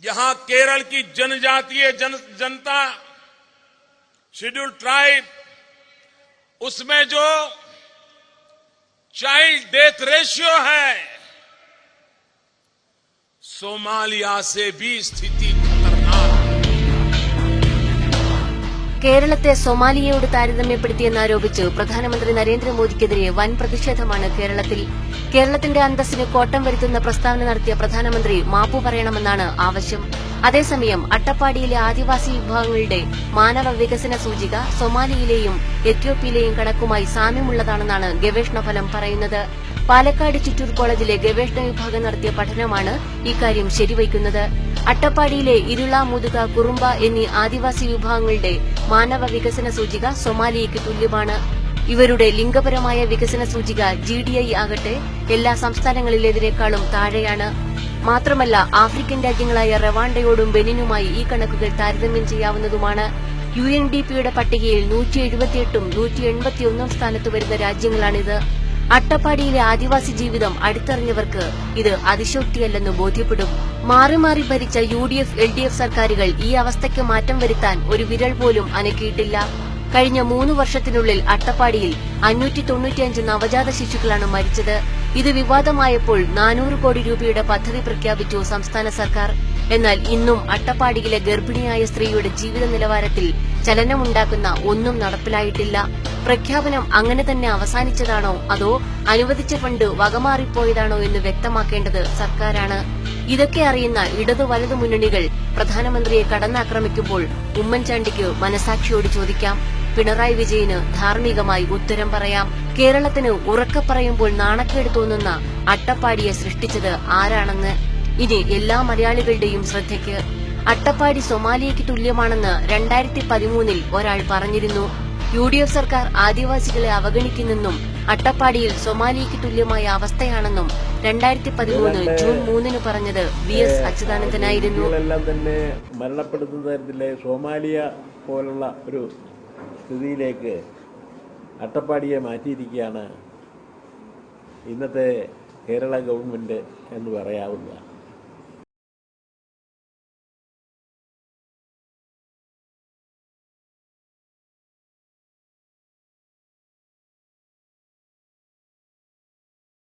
यहां केरल की जनजातीय जनता शेड्यूल ट्राइब उसमें जो चाइल्ड डेथ रेशियो है सोमालिया से भी स्थिति खतरनाक। കേരളത്തെ സൊമാലിയയോട് താരതമ്യപ്പെടുത്തിയെന്നാരോപിച്ച് പ്രധാനമന്ത്രി നരേന്ദ്രമോദിക്കെതിരെ വൻ പ്രതിഷേധമാണ് കേരളത്തിൽ. കേരളത്തിന്റെ അന്തസ്സിന് കോട്ടം വരുത്തുന്ന പ്രസ്താവന നടത്തിയ പ്രധാനമന്ത്രി മാപ്പു പറയണമെന്നാണ് ആവശ്യം. അതേസമയം അട്ടപ്പാടിയിലെ ആദിവാസി വിഭാഗങ്ങളുടെ മാനവ വികസന സൂചിക സൊമാലിയയിലെയും എത്യോപ്യയിലെയും കണക്കുമായി സാമ്യമുള്ളതാണെന്നാണ് ഗവേഷണഫലം പറയുന്നത്. പാലക്കാട് ചിറ്റൂർ കോളേജിലെ ഗവേഷണ വിഭാഗം നടത്തിയ പഠനമാണ് ഇക്കാര്യം ശരിവയ്ക്കുന്നത്. അട്ടപ്പാടിയിലെ ഇരുള, മുതുക, കുറുമ്പ എന്നീ ആദിവാസി വിഭാഗങ്ങളുടെ മാനവ വികസന സൂചിക സൊമാലിയയ്ക്ക് തുല്യമാണ്. ഇവരുടെ ലിംഗപരമായ വികസന സൂചിക GDI ആകട്ടെ എല്ലാ സംസ്ഥാനങ്ങളിലേതിനേക്കാളും താഴെയാണ്. മാത്രമല്ല ആഫ്രിക്കൻ രാജ്യങ്ങളായ റവാണ്ടയോടും ബെനിനുമായി ഈ കണക്കുകൾ താരതമ്യം ചെയ്യാവുന്നതുമാണ്. UNDPയുടെ പട്ടികയിൽ 178ഉം 181 സ്ഥാനത്ത് വരുന്ന രാജ്യങ്ങളാണിത്. അട്ടപ്പാടിയിലെ ആദിവാസി ജീവിതം അടുത്തറിഞ്ഞവർക്ക് ഇത് അതിശോക്തിയല്ലെന്ന് ബോധ്യപ്പെടും. മാറി മാറി ഭരിച്ച UDF LDF സർക്കാരുകൾ ഈ അവസ്ഥയ്ക്ക് മാറ്റം വരുത്താൻ ഒരു വിരൽ പോലും അനക്കിയിട്ടില്ല. കഴിഞ്ഞ 3 വർഷത്തിനുള്ളിൽ അട്ടപ്പാടിയിൽ 595 നവജാത ശിശുക്കളാണ് മരിച്ചത്. ഇത് വിവാദമായപ്പോൾ 400 കോടി രൂപയുടെ പദ്ധതി പ്രഖ്യാപിച്ചു സംസ്ഥാന സർക്കാർ. എന്നാൽ ഇന്നും അട്ടപ്പാടിയിലെ ഗർഭിണിയായ സ്ത്രീയുടെ ജീവിത നിലവാരത്തിൽ ചലനമുണ്ടാക്കുന്ന ഒന്നും നടപ്പിലായിട്ടില്ല. പ്രഖ്യാപനം അങ്ങനെ തന്നെ അവസാനിച്ചതാണോ അതോ അനുവദിച്ച ഫണ്ട് വകമാറിപ്പോയതാണോ എന്ന് വ്യക്തമാക്കേണ്ടത് സർക്കാരാണ്. ഇതൊക്കെ അറിയുന്ന ഇടതു വലതു മുന്നണികൾ പ്രധാനമന്ത്രിയെ കടന്നാക്രമിക്കുമ്പോൾ ഉമ്മൻചാണ്ടിക്ക് മനസാക്ഷിയോട് ചോദിക്കാം. പിണറായി വിജയന് ധാർമ്മികമായി ഉത്തരം പറയാം. കേരളത്തിന് ഉറക്കെ പറയുമ്പോൾ നാണക്കേട് തോന്നുന്ന അട്ടപ്പാടിയെ സൃഷ്ടിച്ചത് ആരാണെന്ന് ഇനി എല്ലാ മലയാളികളുടെയും ശ്രദ്ധയ്ക്ക്. അട്ടപ്പാടി സൊമാലിയയ്ക്ക് തുല്യമാണെന്ന് 2013 ഒരാൾ പറഞ്ഞിരുന്നു. UDF സർക്കാർ ആദിവാസികളെ അവഗണിക്കുന്നെന്നും അട്ടപ്പാടിയിൽ സൊമാലിയയ്ക്ക് തുല്യമായ അവസ്ഥയാണെന്നും 2013 ജൂൺ 3 പറഞ്ഞത് VS അച്യുതാനന്ദനായിരുന്നു. തന്നെ മരണപ്പെടുത്തുന്ന തരത്തിലെ സോമാലിയ പോലുള്ള ഒരു സ്ഥിതിയിലേക്ക് അട്ടപ്പാടിയെ മാറ്റിയിരിക്കുകയാണ് ഇന്നത്തെ കേരള ഗവൺമെന്റ് എന്ന് പറയാവുന്നത്.